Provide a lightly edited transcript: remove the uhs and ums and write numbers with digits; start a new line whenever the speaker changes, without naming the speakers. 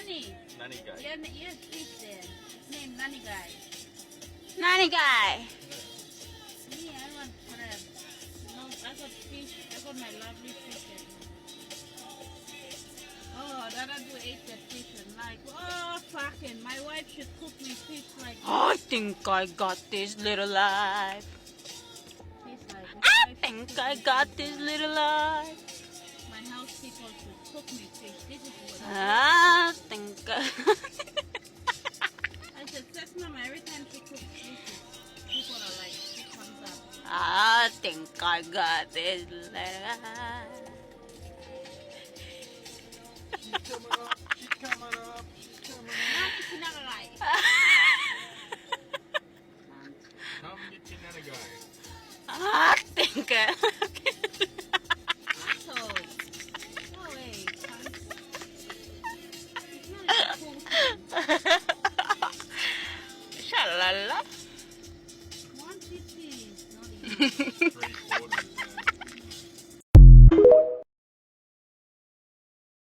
Nani.
Nanny guy.
Yeah, yeah, fish there. It's named Nani guy.
Nanny guy.
Me, I want crab. No, I got fish. I got my lovely fish at home. Oh, Dada do ate that fish and like, oh, fucking, my wife should cook me fish like
I think I got this little life.
fish like
I think I got this little life.
My house people should cook me fish. This is what
I think I...
I said, sex mama, every time she cooks fish, people are like, she comes up.
I think I got this little life.
She's coming up. She's coming up. She's coming up.
Nani kinakakai.
Come get your nanny guy.
I think I...
Asshole. No way, cunt. It's not even cool.
Shalala.
150 is not even.